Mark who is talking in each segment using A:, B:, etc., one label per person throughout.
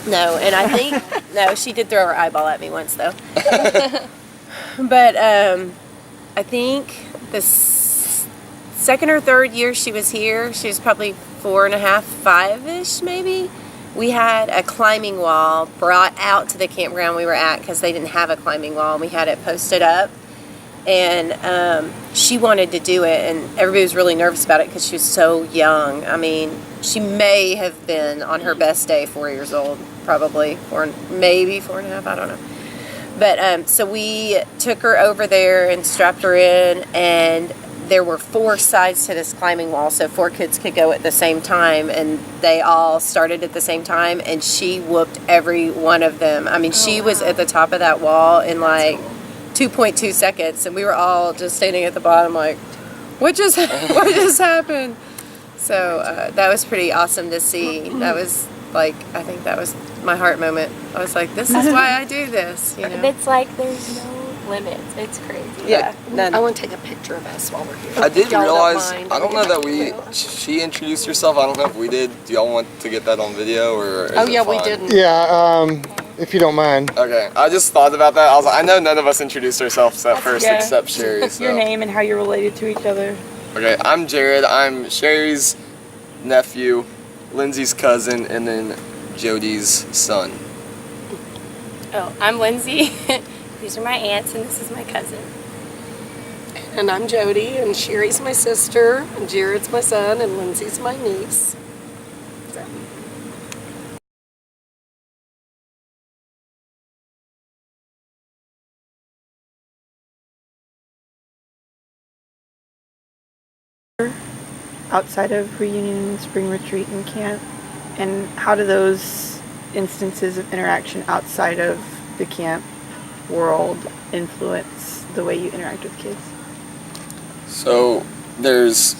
A: No, and I think, no, she did throw her eyeball at me once, though. But I think the second or third year she was here, she was probably 4.5, 5-ish maybe. We had a climbing wall brought out to the campground we were at because they didn't have a climbing wall, and we had it posted up. And she wanted to do it, and everybody was really nervous about it because she was so young. I mean, she may have been on her best day 4 years old, probably, maybe 4.5, I don't know. But so we took her over there and strapped her in, and there were 4 sides to this climbing wall, so 4 kids could go at the same time, and they all started at the same time, and she whooped every one of them. I mean, she was at the top of that wall in like 2.2 seconds, and we were all just standing at the bottom like, what just happened? So that was pretty awesome to see. That was like, I think that was my heart moment. I was like, this is why I do this, you know?
B: It's like there's no limits. It's crazy.
A: Yeah, none.
C: I want to take a picture of us while we're here.
D: I did
A: Y'all don't
D: realize,
A: mind.
D: I don't know that she introduced herself. I don't know if we did. Do y'all want to get that on video, or is
C: Oh
D: it
C: yeah, we
D: fine?
C: didn't.
E: Yeah, if you don't mind.
D: Okay, I just thought about that. I was like, I know none of us introduced ourselves at first
F: yeah.
D: except Sherry. So.
F: Your name and how you're related to each other.
D: Okay, I'm Jared. I'm Sherry's nephew, Lindsay's cousin, and then Jody's son.
B: Oh, I'm Lindsay. These are my aunts, and this is my cousin.
C: And I'm Jody, and Sherry's my sister, and Jared's my son, and Lindsay's my niece. So.
F: Outside of reunion, spring retreat, and camp, and how do those instances of interaction outside of the camp world influence the way you interact with kids?
D: So there's,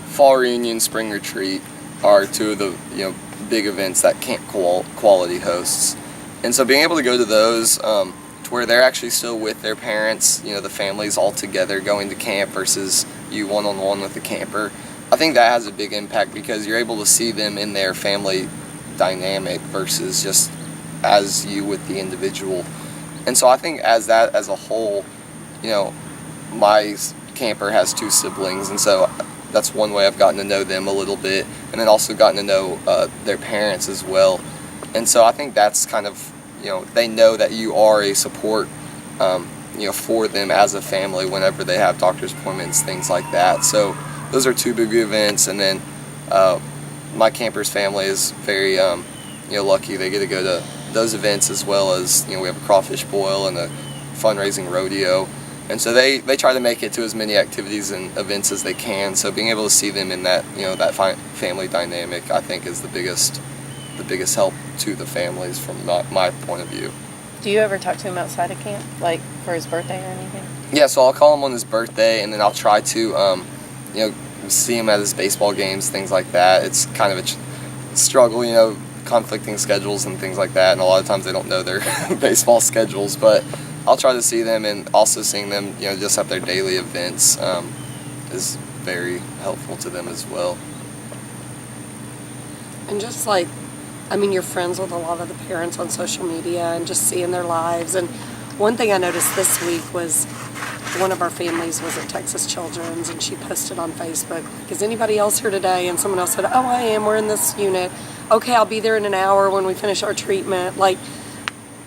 D: fall reunion, spring retreat are 2 of the big events that Camp Quality hosts, and so being able to go to those to where they're actually still with their parents, the families all together going to camp versus you one-on-one with the camper, I think that has a big impact because you're able to see them in their family dynamic versus just as you with the individual. And so I think as a whole, my camper has 2 siblings, and so that's one way I've gotten to know them a little bit, and then also gotten to know their parents as well. And so I think that's kind of, they know that you are a support, for them as a family whenever they have doctor's appointments, things like that. So those are 2 big events, and then my camper's family is very, lucky. They get to go to those events as well as, we have a crawfish boil and a fundraising rodeo. And so they try to make it to as many activities and events as they can. So being able to see them in that, that family dynamic, I think is the biggest help to the families from my point of view.
A: Do you ever talk to him outside of camp, like for his birthday or anything?
D: Yeah, so I'll call him on his birthday, and then I'll try to, see him at his baseball games, things like that. It's kind of a struggle, conflicting schedules and things like that, and a lot of times they don't know their baseball schedules, but I'll try to see them, and also seeing them, just at their daily events is very helpful to them as well.
C: And just like, you're friends with a lot of the parents on social media and just seeing their lives. And one thing I noticed this week was one of our families was at Texas Children's, and she posted on Facebook, like, is anybody else here today? And someone else said, oh, I am, we're in this unit. Okay, I'll be there in an hour when we finish our treatment. Like,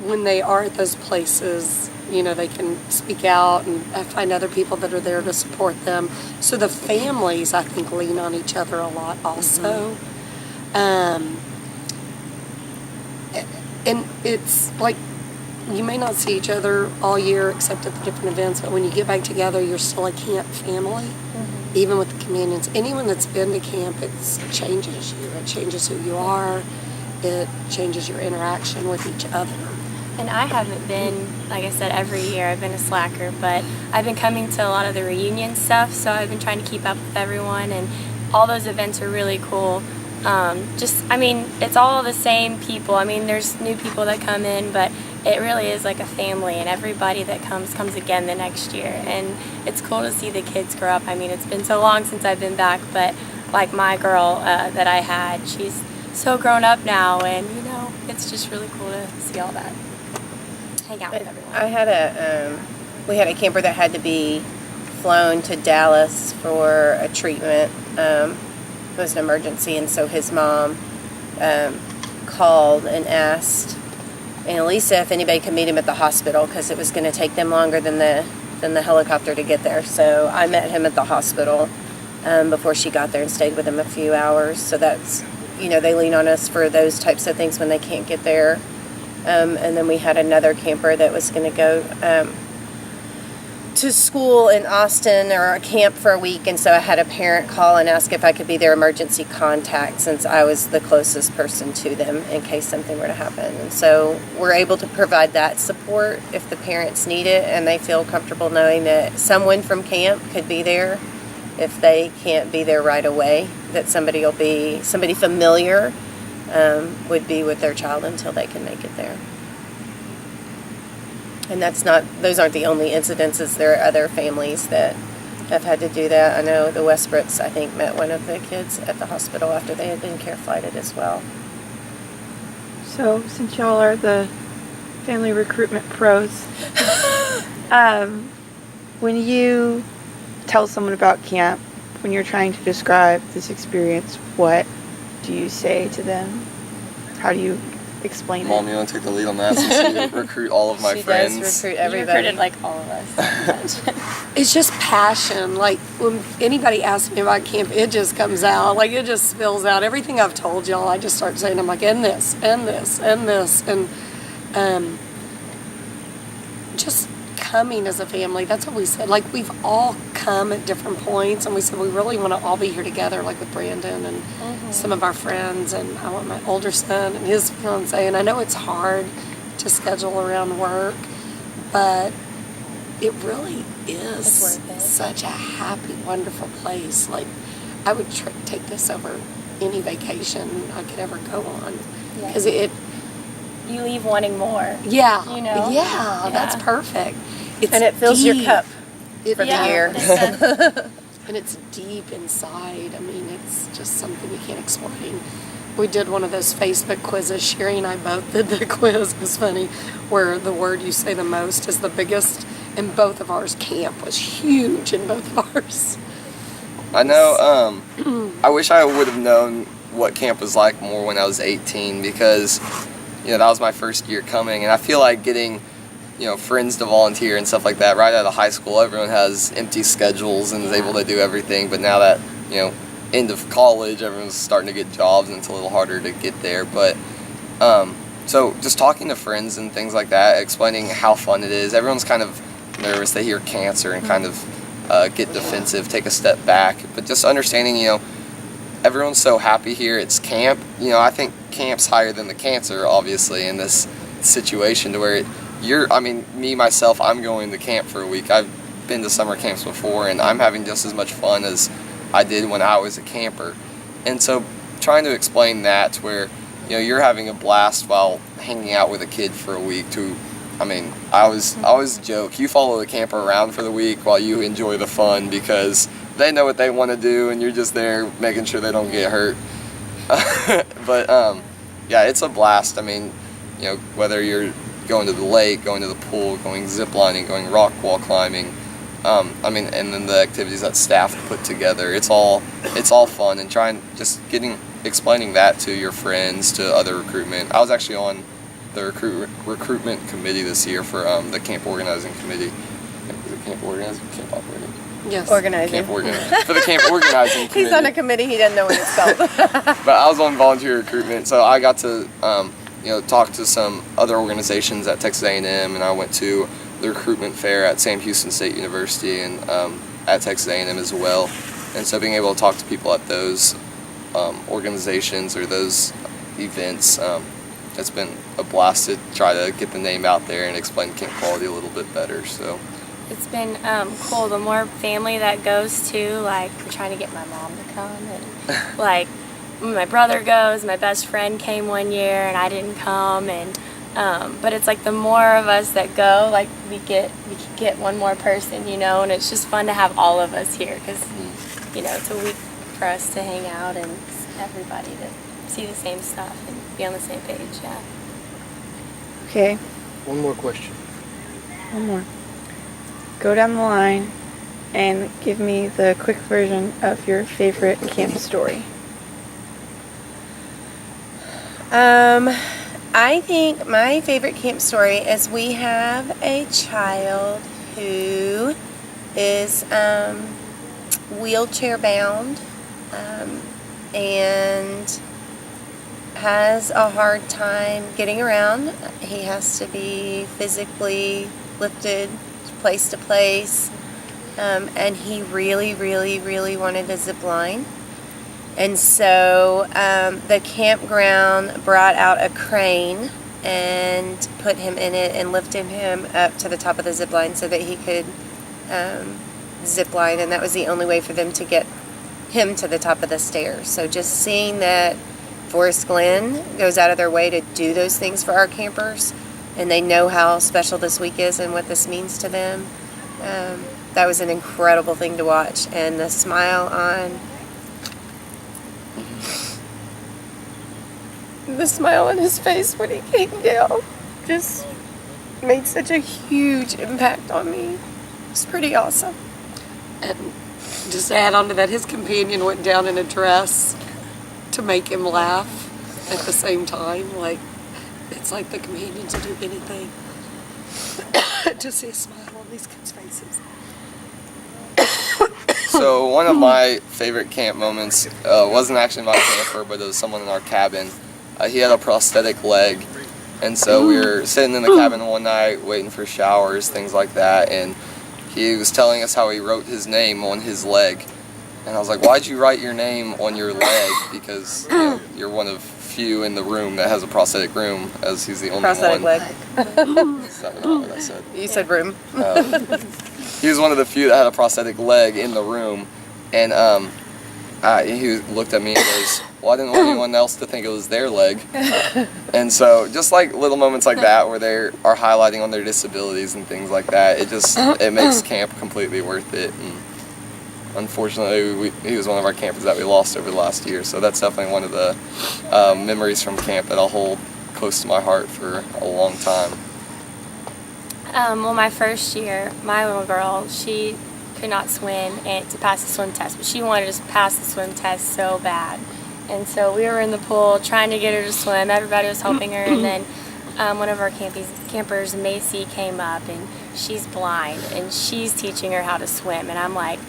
C: when they are at those places, they can speak out and find other people that are there to support them. So the families, I think, lean on each other a lot also. Mm-hmm. And it's like, you may not see each other all year except at the different events, but when you get back together, you're still a camp family, even with the companions. Anyone that's been to camp, it changes you. It changes who you are. It changes your interaction with each other.
B: And I haven't been, like I said, every year. I've been a slacker, but I've been coming to a lot of the reunion stuff, so I've been trying to keep up with everyone, and all those events are really cool. It's all the same people. There's new people that come in, but it really is like a family, and everybody that comes again the next year. And it's cool to see the kids grow up. It's been so long since I've been back, but like my girl that I had, she's so grown up now, and it's just really cool to see all that. Hang out with everyone.
A: I had we had a camper that had to be flown to Dallas for a treatment. It was an emergency, and so his mom called and asked Annalisa if anybody could meet him at the hospital because it was going to take them longer than the helicopter to get there. So I met him at the hospital before she got there and stayed with him a few hours. So that's, they lean on us for those types of things when they can't get there. And then we had another camper that was going to go to school in Austin or a camp for a week, and so I had a parent call and ask if I could be their emergency contact since I was the closest person to them in case something were to happen. And so we're able to provide that support if the parents need it and they feel comfortable knowing that someone from camp could be there if they can't be there right away, that somebody familiar would be with their child until they can make it there. And those aren't the only incidences. There are other families that have had to do that. I know the Westbrooks, I think, met one of the kids at the hospital after they had been care flighted as well.
F: So, since y'all are the family recruitment pros, when you tell someone about camp, when you're trying to describe this experience, what do you say to them? How do you explain
D: Mom,
F: it?
D: you want to take the lead on that since you recruit all of my
A: She
D: friends?
A: does recruit
B: You
A: everybody.
B: recruited like all of us.
C: It's just passion. Like when anybody asks me about camp, it just comes out. Like it just spills out. Everything I've told y'all, I just start saying, I'm like, and this, and this, and this. And just coming as a family, that's what we said. Like we've all come at different points, and we said we really want to all be here together, like with Brandon and some of our friends. And I want my older son and his fiance. And I know it's hard to schedule around work, but it really is
B: It's worth it.
C: such a happy, wonderful place. Like, I would take this over any vacation I could ever go on.
B: Yeah.
C: Because
B: You leave wanting more.
C: yeah,
B: You know?
C: yeah, that's
B: Yeah.
C: perfect. It's
A: And it fills your
C: deep.
A: cup
C: It
A: for the
C: does.
A: year.
B: It does.
C: And it's deep inside. I mean, it's just something you can't explain. We did one of those Facebook quizzes. Sherry and I both did the quiz. It was funny, where the word you say the most is the biggest. And both of ours, camp was huge in both of ours.
D: I know, I wish I would have known what camp was like more when I was 18 because, that was my first year coming. And I feel like getting, friends to volunteer and stuff like that right out of high school, everyone has empty schedules and is able to do everything. But now that, end of college, everyone's starting to get jobs and it's a little harder to get there. But, so just talking to friends and things like that, explaining how fun it is, everyone's kind of nervous. They hear cancer and kind of get defensive, take a step back. But just understanding, everyone's so happy here. It's camp. I think camp's higher than the cancer, obviously, in this situation to where me, myself, I'm going to camp for a week. I've been to summer camps before, and I'm having just as much fun as I did when I was a camper. And so trying to explain that to where, you're having a blast while hanging out with a kid for a week I always joke, you follow the camper around for the week while you enjoy the fun because they know what they want to do and you're just there making sure they don't get hurt. But yeah, it's a blast. Whether you're going to the lake, going to the pool, going zip lining, going rock wall climbing, and then the activities that staff put together, it's all fun, and explaining that to your friends, to other recruitment. I was actually on the recruitment committee this year for the camp organizing committee. Is it camp organizing? Camp operating?
C: Yes.
A: Organizing.
D: Camp organizing. For the camp organizing committee.
A: He's on a committee. He doesn't know what it's spelled.
D: But I was on volunteer recruitment, so I got to talk to some other organizations at Texas A&M, and I went to the recruitment fair at Sam Houston State University and at Texas A&M as well. And so being able to talk to people at those organizations or those events, it's been a blast to try to get the name out there and explain camp quality a little bit better. So
B: It's been cool. The more family that goes to, like, we're trying to get my mom to come, and like when my brother goes, my best friend came one year and I didn't come, and but it's like the more of us that go, like we can get one more person, and it's just fun to have all of us here because it's a week for us to hang out and everybody to see the same stuff and be on the same page. Yeah.
F: Okay,
E: One more question.
F: one more. Go down the line and give me the quick version of your favorite camp story.
A: I think my favorite camp story is we have a child who is wheelchair bound and has a hard time getting around. He has to be physically lifted place to place, and he really, really, really wanted a zip line. And so the campground brought out a crane and put him in it and lifted him up to the top of the zip line so that he could zip line, and that was the only way for them to get him to the top of the stairs. So just seeing that Forest Glen goes out of their way to do those things for our campers, and they know how special this week is and what this means to them, that was an incredible thing to watch. And the smile on his face when he came down just made such a huge impact on me. It's pretty awesome.
C: And just to add on to that, his companion went down in a dress to make him laugh at the same time. Like, it's like the companions will do anything to see a smile on these kids' faces.
D: So one of my favorite camp moments wasn't actually my camper, but it was someone in our cabin. He had a prosthetic leg, and so we were sitting in the cabin one night waiting for showers, things like that, and he was telling us how he wrote his name on his leg. And I was like, why'd you write your name on your leg? Because you're one of few in the room that has a prosthetic room, as he's the only
A: Prosthetic
D: one.
A: leg.
D: Is that not what I said?
A: You said room.
D: He was one of the few that had a prosthetic leg in the room, and he looked at me and goes, well, I didn't want anyone else to think it was their leg. And so just like little moments like that where they are highlighting on their disabilities and things like that, it makes camp completely worth it. And unfortunately, he was one of our campers that we lost over the last year, so that's definitely one of the memories from camp that I'll hold close to my heart for a long time.
B: Well, my first year, my little girl, she could not swim and to pass the swim test, but she wanted to pass the swim test so bad. And so we were in the pool trying to get her to swim. Everybody was helping her, and then one of our campers, Macy, came up, and she's blind, and she's teaching her how to swim. And I'm like,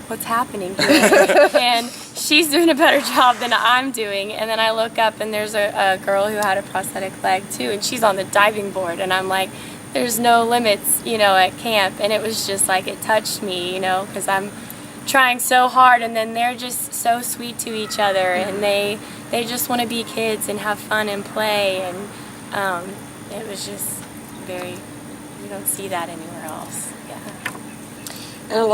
B: what's happening here? And she's doing a better job than I'm doing. And then I look up, and there's a girl who had a prosthetic leg too, and she's on the diving board. And I'm like, there's no limits, at camp. And it was just like, it touched me, because I'm trying so hard, and then they're just so sweet to each other, and they just want to be kids and have fun and play. And it was just you don't see that anywhere else.
C: And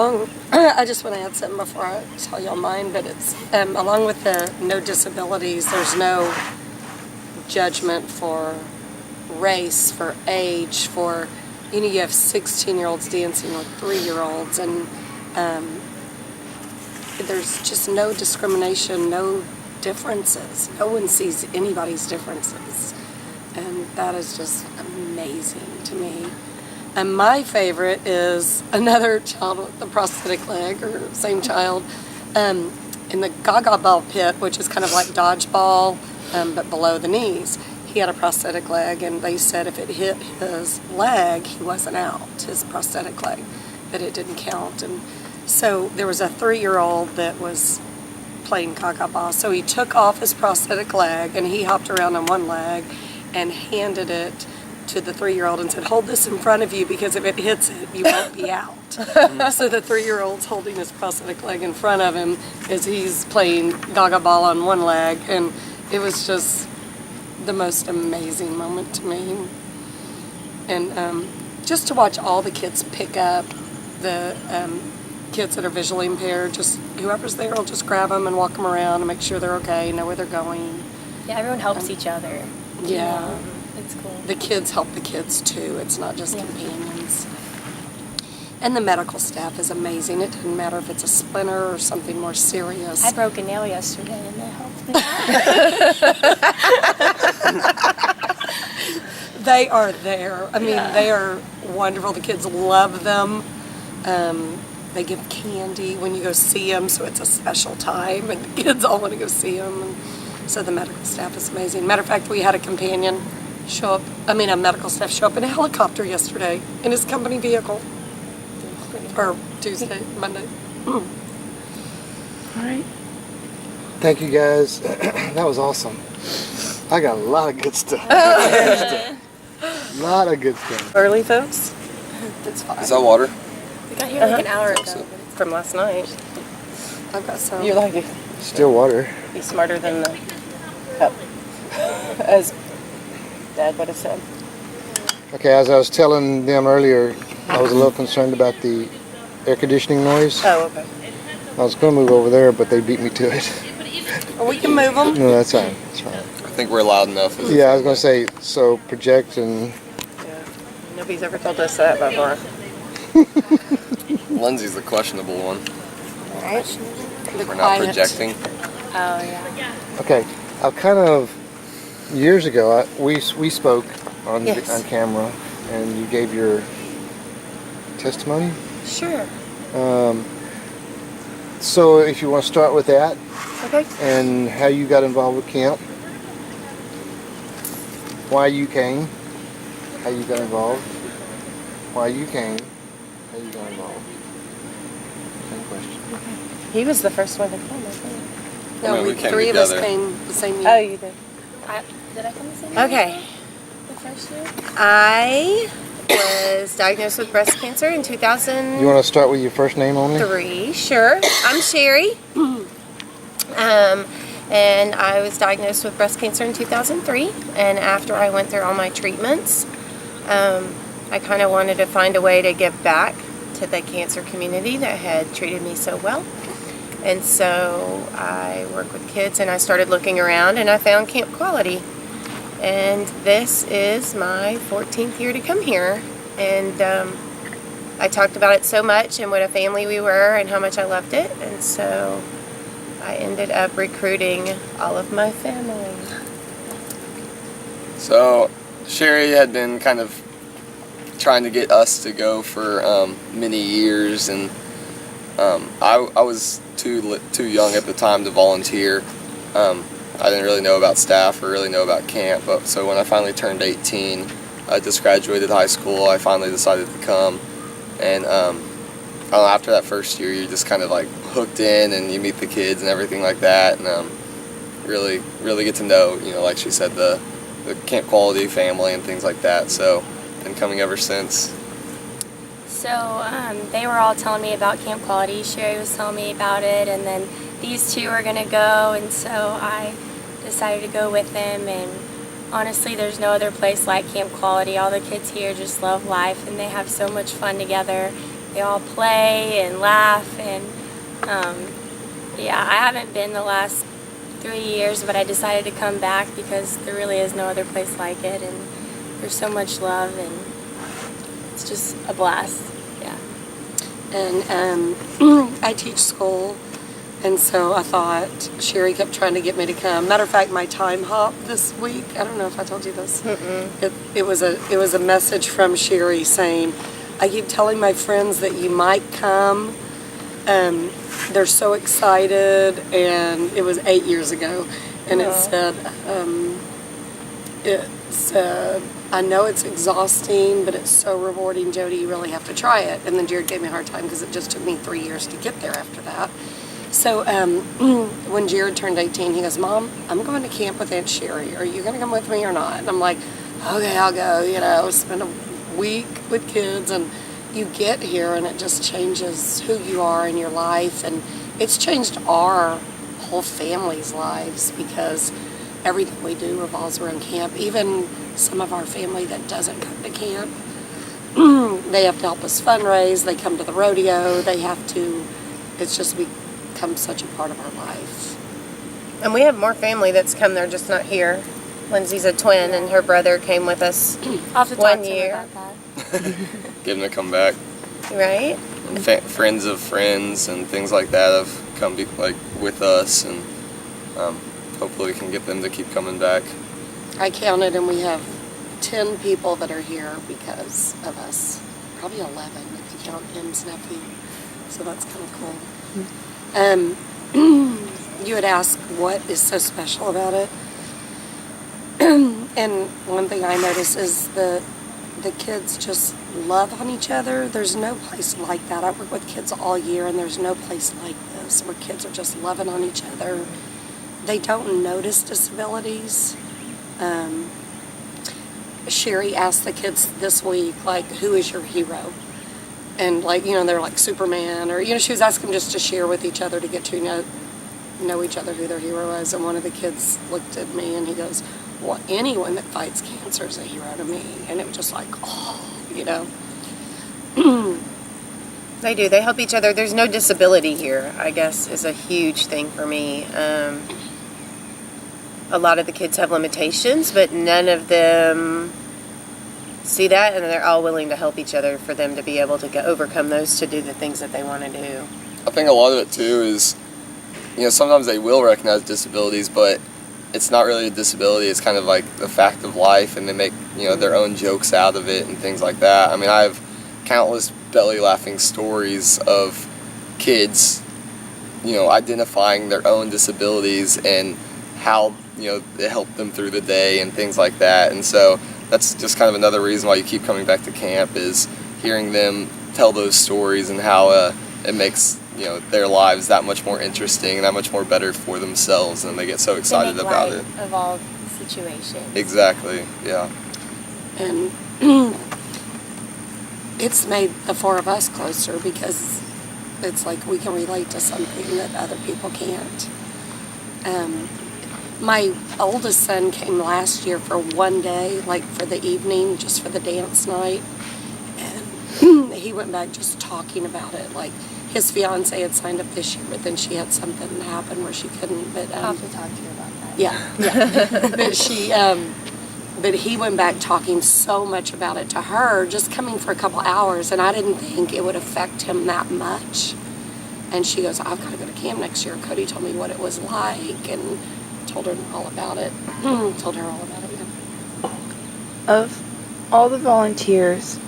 C: I just want to add something before I tell y'all mine, but it's along with the no disabilities, there's no judgment for race, for age, for, you have 16-year-olds dancing with 3-year-olds, and there's just no discrimination, no differences. No one sees anybody's differences, and that is just amazing to me. And my favorite is another child with a prosthetic leg, or same child, in the Gaga Ball pit, which is kind of like dodgeball, but below the knees. He had a prosthetic leg, and they said if it hit his leg, he wasn't out, his prosthetic leg, that it didn't count. And so there was a 3-year-old that was playing Gaga Ball, so he took off his prosthetic leg, and he hopped around on one leg and handed it to the 3-year-old and said, hold this in front of you, because if it hits it, you won't be out. So the 3-year-old's holding his prosthetic leg in front of him as he's playing Gaga Ball on one leg, and it was just the most amazing moment to me. And just to watch all the kids pick up the kids that are visually impaired, just whoever's there will just grab them and walk them around and make sure they're okay, know where they're going.
B: Yeah, everyone helps each other.
C: Yeah.
B: It's cool.
C: The kids help the kids too. It's not just companions. And the medical staff is amazing. It doesn't matter if it's a splinter or something more serious.
B: I broke a nail yesterday, and they helped me.
C: They are there. I mean, they are wonderful. The kids love them. They give candy when you go see them, so it's a special time, and the kids all want to go see them. And so the medical staff is amazing. Matter of fact, we had a medical staff show up in a helicopter yesterday in his company vehicle. Or Tuesday, Monday.
F: All right.
E: Thank you guys. That was awesome. I got a lot of good stuff. A lot of good stuff.
A: Early, folks.
C: It's fine.
D: Is that water?
B: We got here like an hour ago.
A: From last night.
C: I've got some.
A: You're like,
E: Still water.
A: be smarter than the cup. As Dad would have said.
E: Okay, as I was telling them earlier, I was a little concerned about the air conditioning noise.
A: Oh, okay.
E: I was going to move over there, but they beat me to it.
C: Or we can move them.
E: No, that's fine. That's fine.
D: I think we're loud enough.
E: Yeah, I was going to say, so project and
A: Yeah. Nobody's ever told us that before.
D: Lindsay's the questionable one.
A: Right?
C: The
D: We're not
C: quiet.
D: projecting.
B: Oh yeah.
E: okay. I kind of years ago we spoke on
A: Yes.
E: on camera, and you gave your testimony.
A: Sure.
E: So if you want to start with that
A: Okay.
E: and how you got involved with camp, why you came, how you got involved, why you came, how you got involved. Same question.
A: He was the first one to come, I think.
C: No,
D: I mean, we
C: we,
D: came
C: three of us
D: together.
C: came the same year.
A: Oh, you did.
B: Did I come the same year?
A: Okay.
B: The first year?
A: I was diagnosed with breast cancer in 2003.
E: You want to start with your first name only?
A: Sure. I'm Sherry. And I was diagnosed with breast cancer in 2003. And after I went through all my treatments, I kind of wanted to find a way to give back to the cancer community that had treated me so well. And so I work with kids, and I started looking around, and I found Camp Quality. And this is my 14th year to come here. And I talked about it so much and what a family we were and how much I loved it. And so I ended up recruiting all of my family.
D: So Sherry had been kind of trying to get us to go for many years, and I was too young at the time to volunteer. I didn't really know about staff or really know about camp, but so when I finally turned 18, I just graduated high school, I finally decided to come. And I don't know, after that first year, you're just kind of like hooked in, and you meet the kids and everything like that, and really get to know, like she said, the Camp Quality family and things like that. So been coming ever since.
B: So they were all telling me about Camp Quality. Sherry was telling me about it, and then these two were gonna go, and so I decided to go with them. And honestly, there's no other place like Camp Quality. All the kids here just love life, and they have so much fun together. They all play and laugh, and I haven't been the last 3 years, but I decided to come back because there really is no other place like it, and there's so much love, and it's just a blast. Yeah.
C: And I teach school, and so I thought Sherry kept trying to get me to come. Matter of fact, my time hop this week, I don't know if I told you this. It was a message from Sherry saying, I keep telling my friends that you might come. They're so excited, and it was 8 years ago, and it said, I know it's exhausting, but it's so rewarding, Jody, you really have to try it. And then Jared gave me a hard time because it just took me 3 years to get there after that. So when Jared turned 18, he goes, Mom, I'm going to camp with Aunt Sherry. Are you going to come with me or not? And I'm like, okay, I'll go, spend a week with kids. And you get here, and it just changes who you are in your life. And it's changed our whole family's lives because everything we do revolves around camp. Even some of our family that doesn't come to camp, they have to help us fundraise. They come to the rodeo. It's just become such a part of our life.
A: And we have more family that's come there, just not here. Lindsay's a twin, and her brother came with us,
B: I'll have to talk
A: 1
B: to him
A: year.
B: about that.
D: Get them to come back.
A: right?
D: And friends of friends and things like that have come with us, and hopefully we can get them to keep coming back.
C: I counted, and we have 10 people that are here because of us. Probably 11 if you count M's nephew. So that's kind of cool. You had asked what is so special about it. And one thing I notice is the kids just love on each other. There's no place like that. I work with kids all year, and there's no place like this where kids are just loving on each other. They don't notice disabilities. Sherry asked the kids this week, like, who is your hero? And, like, you know, they're like Superman, or, you know, she was asking them just to share with each other to get to know each other who their hero was. And one of the kids looked at me and he goes, well, anyone that fights cancer is a hero to me. And it was just like, oh, you know.
A: They do. They help each other. There's no disability here, I guess, is a huge thing for me. A lot of the kids have limitations, but none of them see that, and they're all willing to help each other for them to be able to overcome those to do the things that they want to do.
D: I think a lot of it too is, you know, sometimes they will recognize disabilities, but it's not really a disability. It's kind of like the fact of life, and they make, you know, their own jokes out of it and things like that. I mean, I have countless belly laughing stories of kids, you know, identifying their own disabilities and how, you know, it helped them through the day and things like that. And so that's just kind of another reason why you keep coming back to camp, is hearing them tell those stories and how it makes, you know, their lives that much more interesting and that much more better for themselves, and they get so excited
B: They make
D: about
B: light
D: it.
B: of all situations.
D: Exactly, yeah.
C: And it's made the four of us closer because it's like we can relate to something that other people can't. My oldest son came last year for one day, like for the evening, just for the dance night. And he went back just talking about it. Like his fiance had signed up this year, but then she had something happen where she couldn't. But
B: I'll have to talk to you about that.
C: Yeah. But he went back talking so much about it to her, just coming for a couple hours, and I didn't think it would affect him that much. And she goes, I've got to go to camp next year. Cody told me what it was like, and told her all about it. Told her all about it. Yeah.
F: Of all the volunteers,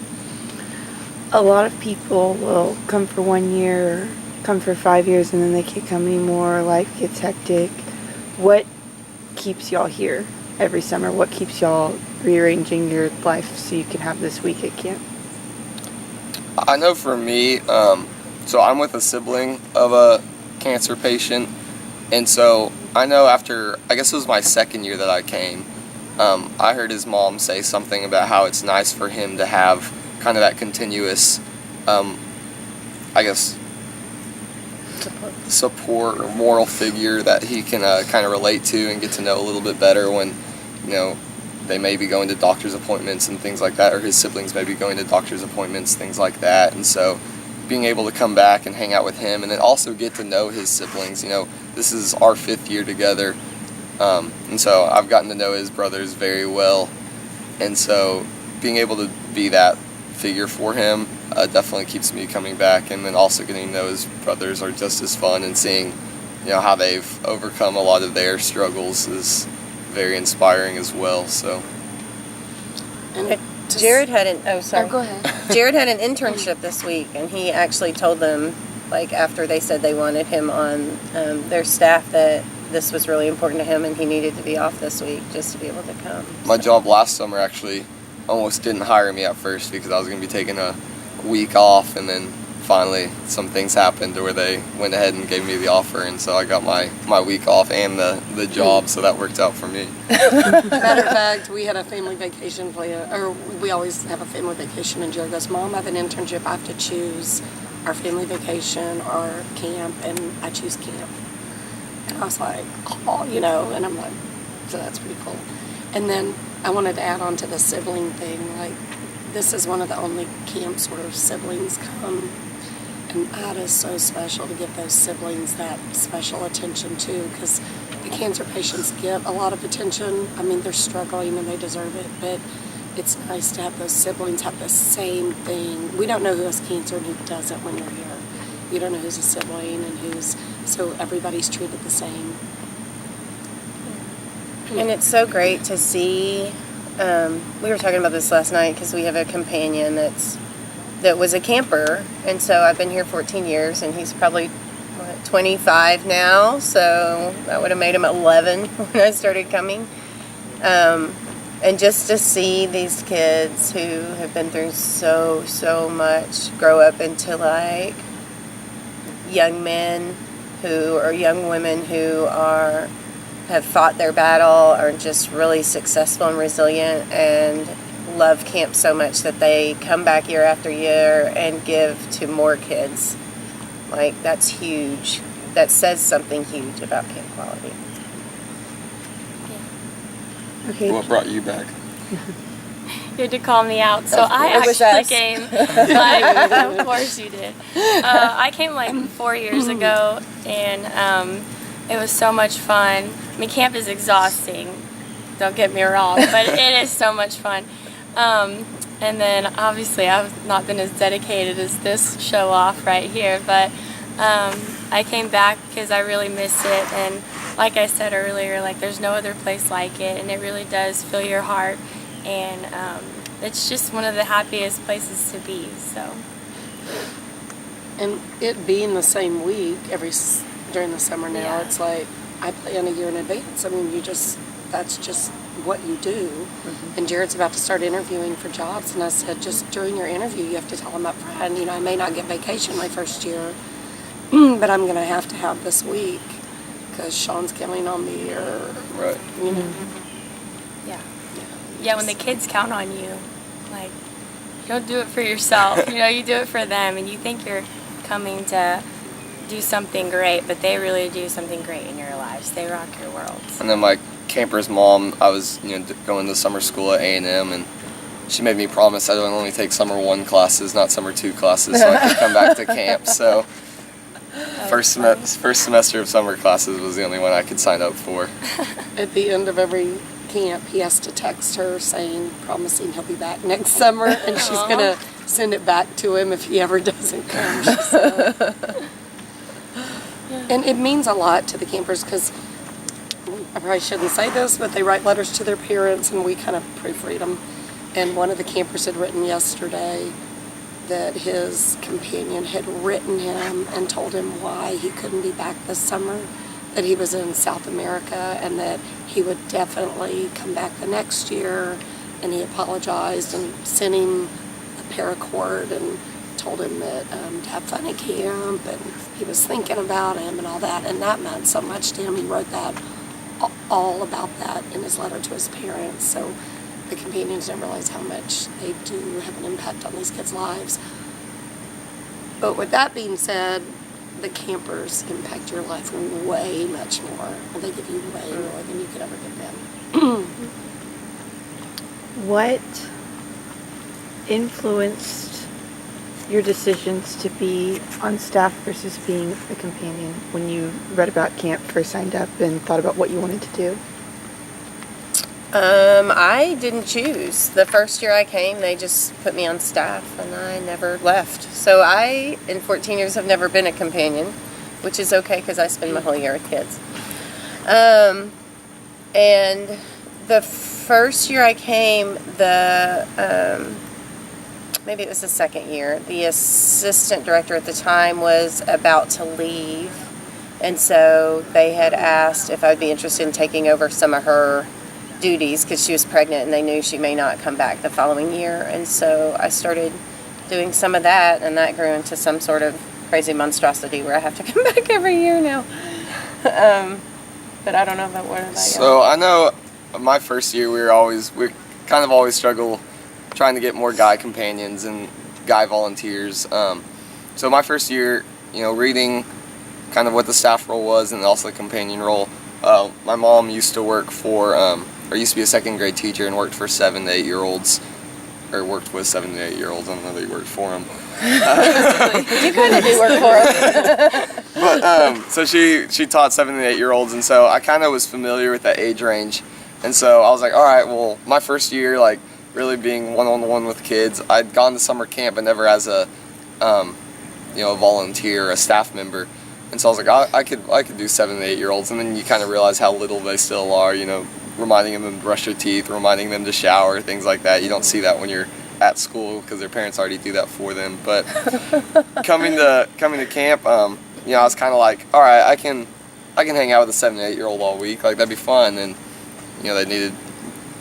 F: a lot of people will come for 1 year, come for 5 years, and then they can't come anymore. Life gets hectic. What keeps y'all here every summer? What keeps y'all rearranging your life so you can have this week at camp?
D: I know for me, so I'm with a sibling of a cancer patient, and so I know after, I guess it was my second year that I came, I heard his mom say something about how it's nice for him to have kind of that continuous, I guess, support or moral figure that he can kind of relate to and get to know a little bit better when, you know, they may be going to doctor's appointments and things like that, or his siblings may be going to doctor's appointments, things like that. And so being able to come back and hang out with him and then also get to know his siblings, you know, this is our 5th year together. And so I've gotten to know his brothers very well. And so being able to be that figure for him definitely keeps me coming back. And then also getting to know his brothers are just as fun, and seeing, you know, how they've overcome a lot of their struggles is very inspiring as well. So
C: And
A: Jared had an
C: go ahead.
A: Jared had an internship this week, and he actually told them, like, after they said they wanted him on their staff, that this was really important to him and he needed to be off this week just to be able to come.
D: my job last summer actually almost didn't hire me at first because I was going to be taking a week off, and then finally some things happened to where they went ahead and gave me the offer, and so I got my week off and the job, so that worked out for me.
C: Matter of fact, we had a family vacation or we always have a family vacation, and Jared goes, Mom, I have an internship. I have to choose our family vacation or camp, and I choose camp. And I was like, oh, you know, and I'm like, so that's pretty cool. And then I wanted to add on to the sibling thing, like, this is one of the only camps where siblings come, and that is so special to give those siblings that special attention too, because the cancer patients get a lot of attention. I mean, they're struggling and they deserve it, but it's nice to have those siblings have the same thing. We don't know who has cancer and who doesn't when you're here. You don't know who's a sibling and who's, so everybody's treated the same.
A: And it's so great to see we were talking about this last night because we have a companion that was a camper, and so I've been here 14 years, and he's probably 25 now, so that would have made him 11 when I started coming. And just to see these kids who have been through so much grow up into like young men who or young women who have fought their battle, are just really successful and resilient, and love camp so much that they come back year after year and give to more kids. Like, that's huge. That says something huge about camp quality.
F: Okay.
D: What brought you back?
B: You had to call me out, so I
A: It was
B: actually
A: us.
B: came. Like, of course you did. I came like 4 years ago, and it was so much fun. I mean, camp is exhausting. Don't get me wrong, but it is so much fun. And then obviously I've not been as dedicated as this show off right here, but I came back because I really miss it, and like I said earlier, like there's no other place like it, and it really does fill your heart, and it's just one of the happiest places to be. So.
C: And it being the same week during the summer now,
B: Yeah.
C: it's like I plan a year in advance. I mean, that's just what you do.
A: Mm-hmm.
C: And Jared's about to start interviewing for jobs, and I said, just during your interview, you have to tell him up front, I may not get vacation my first year, but I'm going to have this week because Sean's counting on me, or,
D: Right.
B: Yeah. Yeah, when the kids count on you, like, you don't do it for yourself, you do it for them, and you think you're coming to do something great, but they really do something great in your lives. They rock your worlds.
D: And then my camper's mom, I was going to summer school at A&M, and she made me promise I would only take summer 1 classes, not summer 2 classes, so I could come back to camp. So first semester of summer classes was the only one I could sign up for.
C: At the end of every camp, he has to text her promising he'll be back next summer, and she's going to send it back to him if he ever doesn't come, she said. And it means a lot to the campers because I probably shouldn't say this, but they write letters to their parents, and we kind of proofread them. And one of the campers had written yesterday that his companion had written him and told him why he couldn't be back this summer, that he was in South America and that he would definitely come back the next year. And he apologized and sent him a paracord and told him that to have fun at camp, and he was thinking about him and all that, and that meant so much to him. He wrote that all about that in his letter to his parents. So the companions don't realize how much they do have an impact on these kids' lives. But with that being said, the campers impact your life way much more. They give you way more than you could ever give them.
F: What influenced your decisions to be on staff versus being a companion when you read about camp, first signed up, and thought about what you wanted to do?
A: I didn't choose. The first year I came, they just put me on staff, and I never left. So I, in 14 years, have never been a companion, which is okay because I spend my whole year with kids. And the first year I came, maybe it was the second year, the assistant director at the time was about to leave, and so they had asked if I'd be interested in taking over some of her duties because she was pregnant and they knew she may not come back the following year. And so I started doing some of that, and that grew into some sort of crazy monstrosity where I have to come back every year now. But I don't know about what about you.
D: So I know my first year we kind of always struggle trying to get more guy companions and guy volunteers. So my first year, reading kind of what the staff role was and also the companion role. My mom used to work used to be a second grade teacher and worked for 7 to 8 year olds, or worked with 7 to 8 year olds. I don't know that you worked for them.
A: You kind of do work for us.
D: But so she taught 7 to 8 year olds, and so I kind of was familiar with that age range, and so I was like, all right, well, my first year, like really being one-on-one with kids, I'd gone to summer camp, but never as a a volunteer, a staff member. And so I was like, I could do 7 to 8 year olds, and then you kind of realize how little they still are, reminding them to brush their teeth, reminding them to shower, things like that. You don't see that when you're at school because their parents already do that for them. But coming to camp, you know, I was kind of like, all right, I can hang out with a 7 and 8 year old all week. Like, that'd be fun. And you know, they needed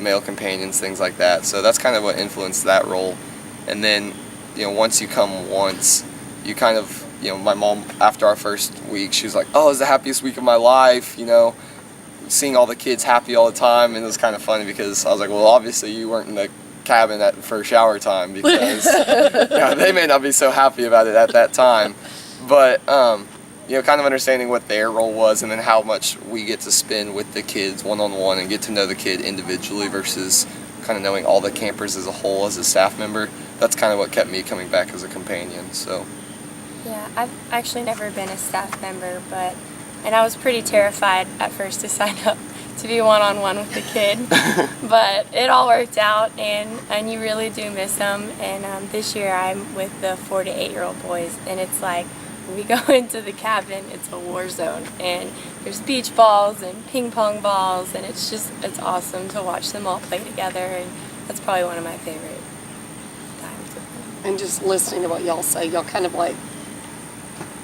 D: male companions, things like that. So that's kind of what influenced that role. And then, you know, once you come once, you kind of, you know, my mom, after our first week, she was like, oh, it's the happiest week of my life, you know, seeing all the kids happy all the time. And it was kind of funny because I was like, well, obviously you weren't in the cabin for shower time because you know, they may not be so happy about it at that time. But, you know, kind of understanding what their role was and then how much we get to spend with the kids one-on-one and get to know the kid individually versus kind of knowing all the campers as a whole as a staff member. That's kind of what kept me coming back as a companion. So
B: Yeah, I've actually never been a staff member, and I was pretty terrified at first to sign up to be one-on-one with the kid, but it all worked out, and you really do miss them. And this year I'm with the 4 to 8 year old boys, and it's like when we go into the cabin, it's a war zone, and there's beach balls and ping pong balls, and it's awesome to watch them all play together, and that's probably one of my favorite times with them.
C: And just listening to what y'all say, y'all kind of like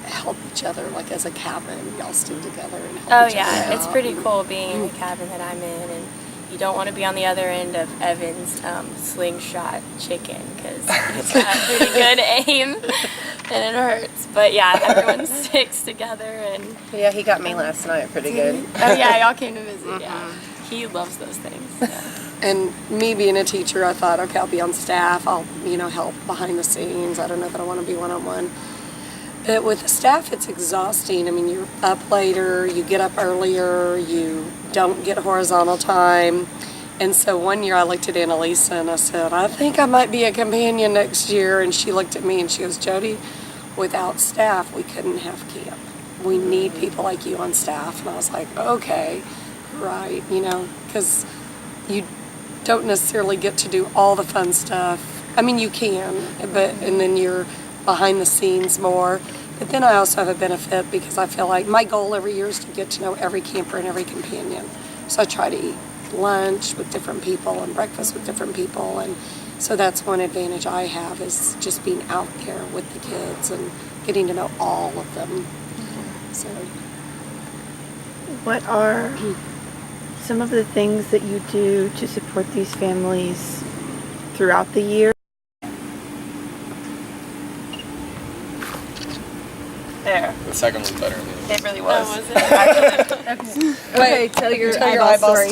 C: help each other, like as a cabin, y'all stick together and help
B: Oh
C: each
B: yeah,
C: other
B: it's
C: out.
B: pretty cool being in the cabin that I'm in, and you don't want to be on the other end of Evan's slingshot chicken because he's got pretty good aim and it hurts. But yeah, everyone sticks together, and
A: Yeah, he got me last night pretty good.
B: oh yeah, y'all came to visit. Yeah, he loves those things. Yeah.
C: And me being a teacher, I thought, okay, I'll be on staff. I'll, you know, help behind the scenes. I don't know that I want to be one-on-one. But with the staff, it's exhausting. I mean, you're up later, you get up earlier, you don't get horizontal time. And so one year I looked at Annalisa and I said, I think I might be a companion next year. And she looked at me and she goes, Jody, without staff, we couldn't have camp. We need people like you on staff. And I was like, okay, right, you know, because you don't necessarily get to do all the fun stuff. I mean, you can, and then you're behind the scenes more. But then I also have a benefit because I feel like my goal every year is to get to know every camper and every companion. So I try to eat lunch with different people and breakfast with different people. And so that's one advantage I have, is just being out there with the kids and getting to know all of them. So
F: What are some of the things that you do to support these families throughout the year?
A: There.
D: the second one's better than the other.
A: It really was.
B: Oh, was it?
A: Okay, tell your eyeball story.